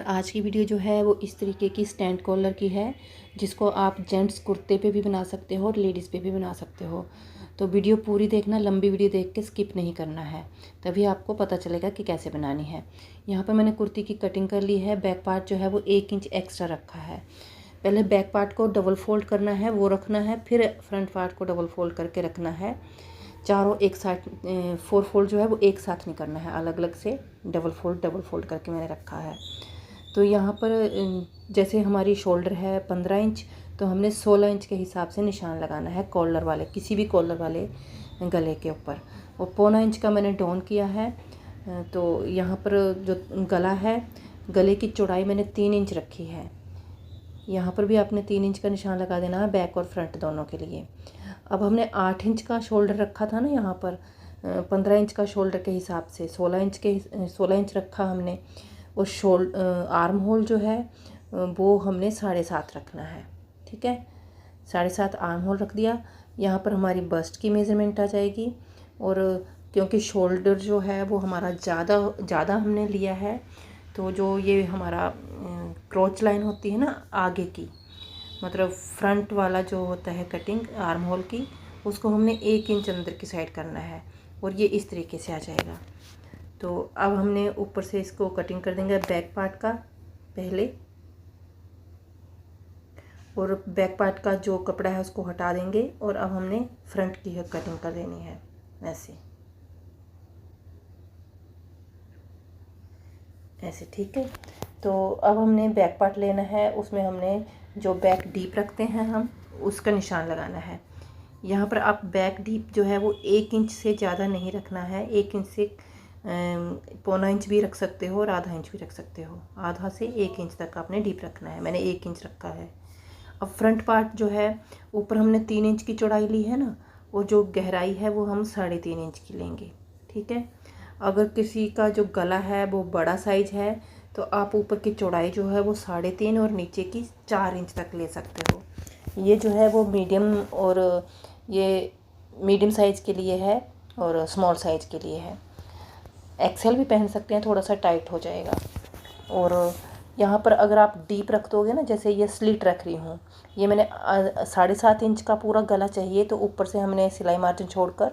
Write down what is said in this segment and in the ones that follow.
आज की वीडियो जो है वो इस तरीके की स्टैंड कॉलर की है, जिसको आप जेंट्स कुर्ते पे भी बना सकते हो और लेडीज़ पे भी बना सकते हो। तो वीडियो पूरी देखना, लंबी वीडियो देख के स्किप नहीं करना है, तभी आपको पता चलेगा कि कैसे बनानी है। यहाँ पर मैंने कुर्ती की कटिंग कर ली है। बैक पार्ट जो है वो 1 इंच एक्स्ट्रा रखा है। पहले बैक पार्ट को डबल फोल्ड करना है, वो रखना है, फिर फ्रंट पार्ट को डबल फोल्ड करके रखना है। चारों एक साथ 4 फोल्ड जो है वो एक साथ नहीं करना है, अलग अलग से डबल फोल्ड करके मैंने रखा है। तो यहाँ पर जैसे हमारी शोल्डर है 15 इंच, तो हमने 16 इंच के हिसाब से निशान लगाना है कॉलर वाले, किसी भी कॉलर वाले गले के ऊपर। और पौना इंच का मैंने डाउन किया है। तो यहाँ पर जो गला है, गले की चौड़ाई मैंने 3 इंच रखी है। यहाँ पर भी आपने 3 इंच का निशान लगा देना है, बैक और फ्रंट दोनों के लिए। अब हमने 8 इंच का शोल्डर रखा था ना, यहाँ पर 15 इंच का शोल्डर के हिसाब से 16 इंच रखा हमने। और आर्म होल जो है वो हमने 7.5 रखना है। ठीक है, 7.5 आर्म होल रख दिया। यहाँ पर हमारी बस्ट की मेज़रमेंट आ जाएगी। और क्योंकि शोल्डर जो है वो हमारा ज़्यादा हमने लिया है, तो जो ये हमारा क्रॉच लाइन होती है ना आगे की, मतलब फ्रंट वाला जो होता है कटिंग आर्म होल की, उसको हमने 1 इंच अंदर की साइड करना है। और ये इस तरीके से आ जाएगा। तो अब हमने ऊपर से इसको कटिंग कर देंगे बैक पार्ट का पहले, और बैक पार्ट का जो कपड़ा है उसको हटा देंगे। और अब हमने फ्रंट की कटिंग कर देनी है ऐसे। ठीक है, तो अब हमने बैक पार्ट लेना है, उसमें हमने जो बैक डीप रखते हैं हम, उसका निशान लगाना है। यहाँ पर आप बैक डीप जो है वो 1 इंच से ज़्यादा नहीं रखना है। 1 इंच से पौना इंच भी रख सकते हो और आधा इंच भी रख सकते हो। आधा से 1 इंच तक आपने डीप रखना है, मैंने 1 इंच रखा है। अब फ्रंट पार्ट जो है, ऊपर हमने 3 इंच की चौड़ाई ली है ना, और जो गहराई है वो हम 3.5 इंच की लेंगे। ठीक है, अगर किसी का जो गला है वो बड़ा साइज है, तो आप ऊपर की चौड़ाई जो है वो 3.5 और नीचे की 4 इंच तक ले सकते हो। ये जो है वो मीडियम, और ये मीडियम साइज़ के लिए है और स्मॉल साइज़ के लिए है। एक्सेल भी पहन सकते हैं, थोड़ा सा टाइट हो जाएगा। और यहाँ पर अगर आप डीप रख दोगे ना, जैसे ये स्लिट रख रही हूँ, ये मैंने 7.5 इंच का पूरा गला चाहिए, तो ऊपर से हमने सिलाई मार्जिन छोड़कर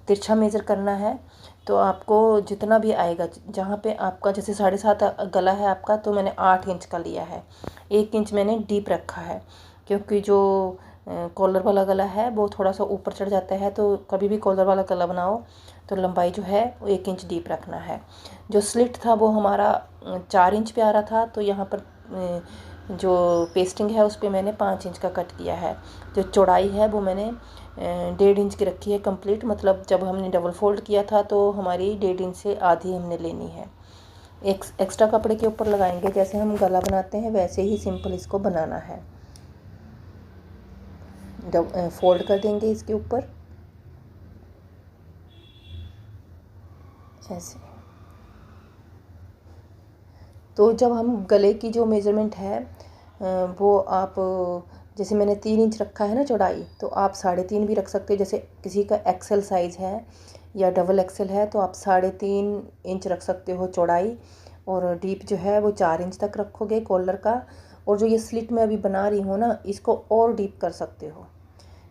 तिरछा मेज़र करना है। तो आपको जितना भी आएगा, जहाँ पे आपका जैसे 7.5 गला है आपका, तो मैंने 8 इंच का लिया है। 1 इंच मैंने डीप रखा है, क्योंकि जो कॉलर वाला गला है वो थोड़ा सा ऊपर चढ़ जाता है। तो कभी भी कॉलर वाला गला बनाओ तो लंबाई जो है वो 1 इंच डीप रखना है। जो स्लिट था वो हमारा 4 इंच पे आ रहा था, तो यहाँ पर जो पेस्टिंग है उस पर मैंने 5 इंच का कट किया है। जो चौड़ाई है वो मैंने 1.5 इंच की रखी है कंप्लीट। मतलब जब हमने डबल फोल्ड किया था तो हमारी 1.5 इंच से आधी हमने लेनी है। एक्स्ट्रा कपड़े के ऊपर लगाएंगे, जैसे हम गला बनाते हैं वैसे ही सिंपल इसको बनाना है। फोल्ड कर देंगे इसके ऊपर ऐसे। तो जब हम गले की जो मेज़रमेंट है वो आप, जैसे मैंने 3 इंच रखा है ना चौड़ाई, तो आप 3.5 भी रख सकते हो। जैसे किसी का एक्सेल साइज़ है या डबल एक्सेल है, तो आप 3.5 इंच रख सकते हो चौड़ाई। और डीप जो है वो 4 इंच तक रखोगे कॉलर का। और जो ये स्लिट मैं अभी बना रही हूँ ना, इसको और डीप कर सकते हो।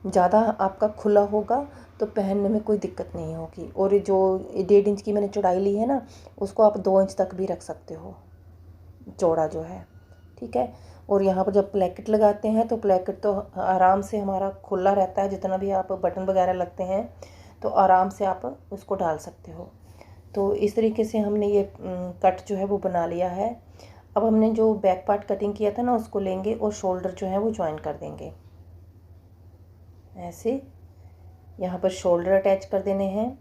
ज़्यादा आपका खुला होगा तो पहनने में कोई दिक्कत नहीं होगी। और जो 1.5 इंच की मैंने चौड़ाई ली है ना, उसको आप 2 इंच तक भी रख सकते हो चौड़ा जो है। ठीक है, और यहाँ पर जब प्लेकेट लगाते हैं तो प्लेकेट तो आराम से हमारा खुला रहता है, जितना भी आप बटन वगैरह लगते हैं तो आराम से आप उसको डाल सकते हो। तो इस तरीके से हमने ये कट जो है वो बना लिया है। अब हमने जो बैक पार्ट कटिंग किया था ना, उसको लेंगे और शोल्डर जो है वो ज्वाइन कर देंगे ऐसे। यहाँ पर शोल्डर अटैच कर देने हैं।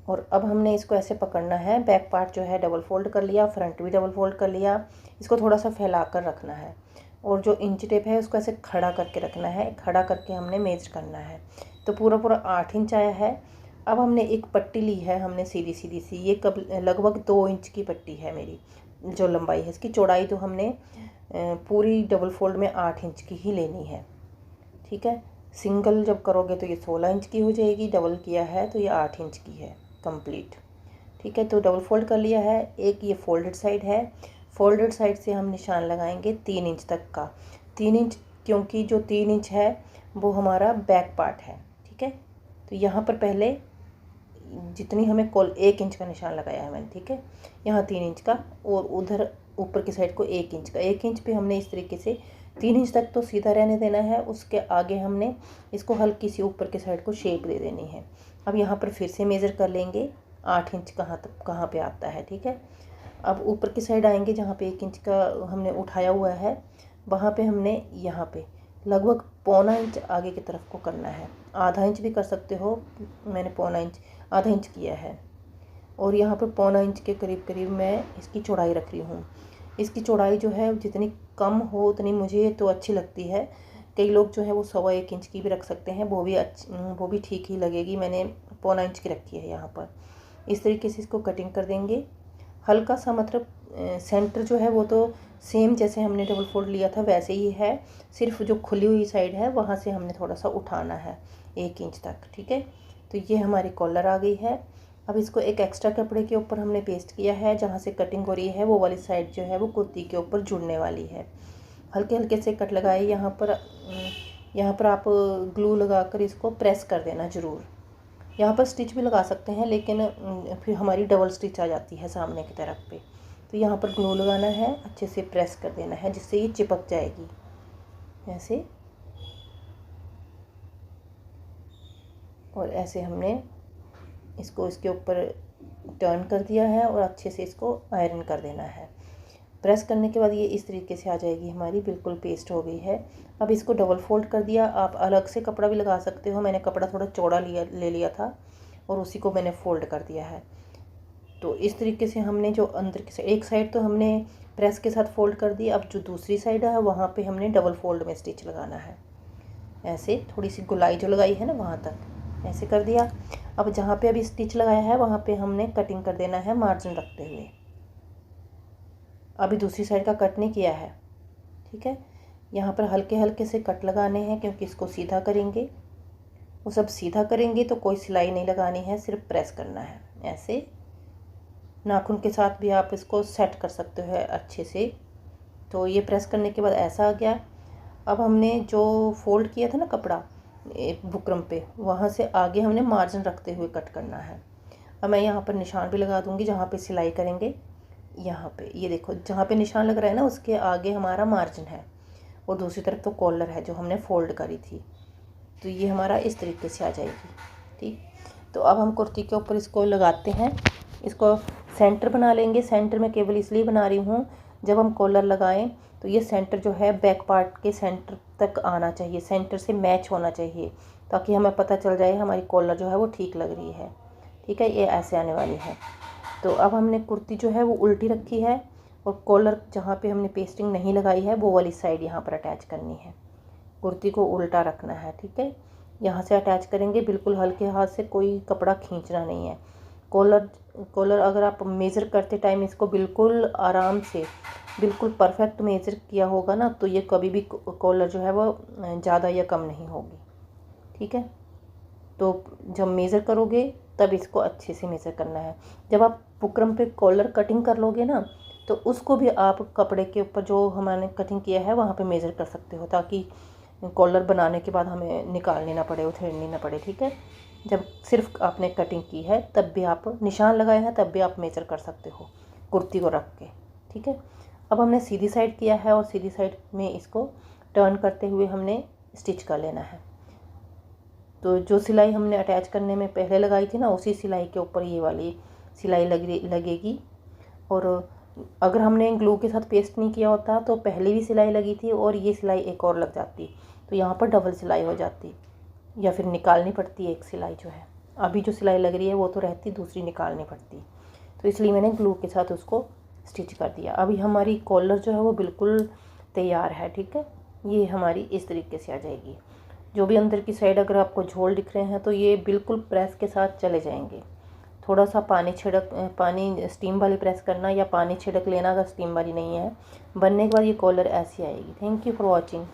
और अब हमने इसको ऐसे पकड़ना है। बैक पार्ट जो है डबल फोल्ड कर लिया, फ्रंट भी डबल फोल्ड कर लिया। इसको थोड़ा सा फैला कर रखना है, और जो इंच टेप है उसको ऐसे खड़ा करके रखना है। खड़ा करके हमने मेज करना है। तो पूरा 8 इंच आया है। अब हमने एक पट्टी ली है, हमने सीधी सी, ये लगभग 2 इंच की पट्टी है मेरी। जो लंबाई है इसकी, चौड़ाई तो हमने पूरी डबल फोल्ड में 8 इंच की ही लेनी है। ठीक है, सिंगल जब करोगे तो ये 16 इंच की हो जाएगी, डबल किया है तो ये 8 इंच की है कंप्लीट। ठीक है, तो डबल फोल्ड कर लिया है। एक ये फोल्डेड साइड है, फोल्डेड साइड से हम निशान लगाएंगे 3 इंच तक का। 3 इंच, क्योंकि जो 3 इंच है वो हमारा बैक पार्ट है। ठीक है, तो यहाँ पर पहले जितनी हमें 1 इंच का निशान लगाया है मैंने। ठीक है, यहाँ 3 इंच का और उधर ऊपर की साइड को 1 इंच का। 1 इंच पे हमने इस तरीके से 3 इंच तक तो सीधा रहने देना है, उसके आगे हमने इसको हल्की सी ऊपर की साइड को शेप दे देनी है। अब यहाँ पर फिर से मेज़र कर लेंगे 8 इंच कहाँ पे आता है। ठीक है, अब ऊपर की साइड आएंगे, जहाँ पे 1 इंच का हमने उठाया हुआ है वहाँ पे हमने यहाँ पे लगभग 1.25 इंच आगे की तरफ को करना है। आधा इंच भी कर सकते हो, मैंने 1.25 इंच, आधा इंच किया है। और यहाँ पर 1.25 इंच के करीब करीब मैं इसकी चौड़ाई रख रही हूँ। इसकी चौड़ाई जो है जितनी कम हो उतनी मुझे तो अच्छी लगती है। कई लोग जो है वो 1.25 इंच की भी रख सकते हैं, वो भी ठीक ही लगेगी। मैंने 1.25 इंच की रखी है यहाँ पर। इस तरीके से इसको कटिंग कर देंगे। हल्का सा मतलब सेंटर जो है वो तो सेम जैसे हमने डबल फोल्ड लिया था वैसे ही है, सिर्फ जो खुली हुई साइड है वहाँ से हमने थोड़ा सा उठाना है 1 इंच तक। ठीक है, तो ये हमारी कॉलर आ गई है। अब इसको एक एक्स्ट्रा कपड़े के ऊपर हमने पेस्ट किया है, जहाँ से कटिंग हो रही है वो वाली साइड जो है वो कुर्ती के ऊपर जुड़ने वाली है। हल्के हल्के से कट लगाए। यहाँ पर आप ग्लू लगाकर इसको प्रेस कर देना ज़रूर। यहाँ पर स्टिच भी लगा सकते हैं, लेकिन फिर हमारी डबल स्टिच आ जाती है सामने की तरफ पे। तो यहाँ पर ग्लू लगाना है, अच्छे से प्रेस कर देना है जिससे ये चिपक जाएगी ऐसे। और ऐसे हमने इसको इसके ऊपर टर्न कर दिया है और अच्छे से इसको आयरन कर देना है। प्रेस करने के बाद ये इस तरीके से आ जाएगी हमारी, बिल्कुल पेस्ट हो गई है। अब इसको डबल फोल्ड कर दिया। आप अलग से कपड़ा भी लगा सकते हो, मैंने कपड़ा थोड़ा चौड़ा ले लिया था और उसी को मैंने फोल्ड कर दिया है। तो इस तरीके से हमने जो अंदर की एक साइड तो हमने प्रेस के साथ फोल्ड कर दी, अब जो दूसरी साइड है वहाँ पे हमने डबल फोल्ड में स्टिच लगाना है। ऐसे थोड़ी सी गुलाई जो लगाई है ना वहाँ तक ऐसे कर दिया। अब जहाँ पे अभी स्टिच लगाया है वहाँ पे हमने कटिंग कर देना है मार्जिन रखते हुए। अभी दूसरी साइड का कट नहीं किया है। ठीक है, यहाँ पर हल्के हल्के से कट लगाने हैं, क्योंकि इसको सीधा करेंगे। वो सब सीधा करेंगे तो कोई सिलाई नहीं लगानी है, सिर्फ प्रेस करना है। ऐसे नाखून के साथ भी आप इसको सेट कर सकते हो अच्छे से। तो ये प्रेस करने के बाद ऐसा आ गया। अब हमने जो फोल्ड किया था ना कपड़ा बुकरम पे, वहाँ से आगे हमने मार्जिन रखते हुए कट करना है। अब मैं यहाँ पर निशान भी लगा दूँगी जहाँ पे सिलाई करेंगे। यहाँ पे ये देखो, जहाँ पे निशान लग रहा है ना उसके आगे हमारा मार्जिन है और दूसरी तरफ तो कॉलर है जो हमने फोल्ड करी थी। तो ये हमारा इस तरीके से आ जाएगी। ठीक, तो अब हम कुर्ती के ऊपर इसको लगाते हैं। इसको सेंटर बना लेंगे। सेंटर में केवल इसलिए बना रही हूँ, जब हम कॉलर लगाएं तो ये सेंटर जो है बैक पार्ट के सेंटर तक आना चाहिए, सेंटर से मैच होना चाहिए, ताकि हमें पता चल जाए हमारी कॉलर जो है वो ठीक लग रही है। ठीक है, ये ऐसे आने वाली है। तो अब हमने कुर्ती जो है वो उल्टी रखी है और कॉलर जहाँ पे हमने पेस्टिंग नहीं लगाई है वो वाली साइड यहाँ पर अटैच करनी है। कुर्ती को उल्टा रखना है। ठीक है, यहाँ से अटैच करेंगे, बिल्कुल हल्के हाथ से, कोई कपड़ा खींचना नहीं है। कॉलर अगर आप मेज़र करते टाइम इसको बिल्कुल आराम से, बिल्कुल परफेक्ट मेज़र किया होगा ना, तो ये कभी भी कॉलर जो है वो ज़्यादा या कम नहीं होगी। ठीक है, तो जब मेज़र करोगे तब इसको अच्छे से मेज़र करना है। जब आप बुकरम पे कॉलर कटिंग कर लोगे ना, तो उसको भी आप कपड़े के ऊपर जो हमने कटिंग किया है वहाँ पे मेज़र कर सकते हो, ताकि कॉलर बनाने के बाद हमें निकालनी ना पड़े, उधेड़नी ना पड़े। ठीक है, जब सिर्फ आपने कटिंग की है तब भी आप निशान लगाए हैं तब भी आप मेज़र कर सकते हो कुर्ती को रख के। ठीक है, अब हमने सीधी साइड किया है और सीधी साइड में इसको टर्न करते हुए हमने स्टिच कर लेना है। तो जो सिलाई हमने अटैच करने में पहले लगाई थी ना, उसी सिलाई के ऊपर ये वाली सिलाई लगेगी। और अगर हमने ग्लू के साथ पेस्ट नहीं किया होता तो पहले भी सिलाई लगी थी और ये सिलाई एक और लग जाती, तो यहाँ पर डबल सिलाई हो जाती, या फिर निकालनी पड़ती एक सिलाई जो है। अभी जो सिलाई लग रही है वो तो रहती, दूसरी निकालनी पड़ती, तो इसलिए मैंने ग्लू के साथ उसको स्टिच कर दिया। अभी हमारी कॉलर जो है वो बिल्कुल तैयार है। ठीक है, ये हमारी इस तरीके से आ जाएगी। जो भी अंदर की साइड अगर आपको झोल दिख रहे हैं तो ये बिल्कुल प्रेस के साथ चले जाएंगे। थोड़ा सा पानी स्टीम वाली प्रेस करना या पानी छिड़क लेना अगर स्टीम वाली नहीं है। बनने के बाद ये कॉलर ऐसी आएगी। Thank you for watching.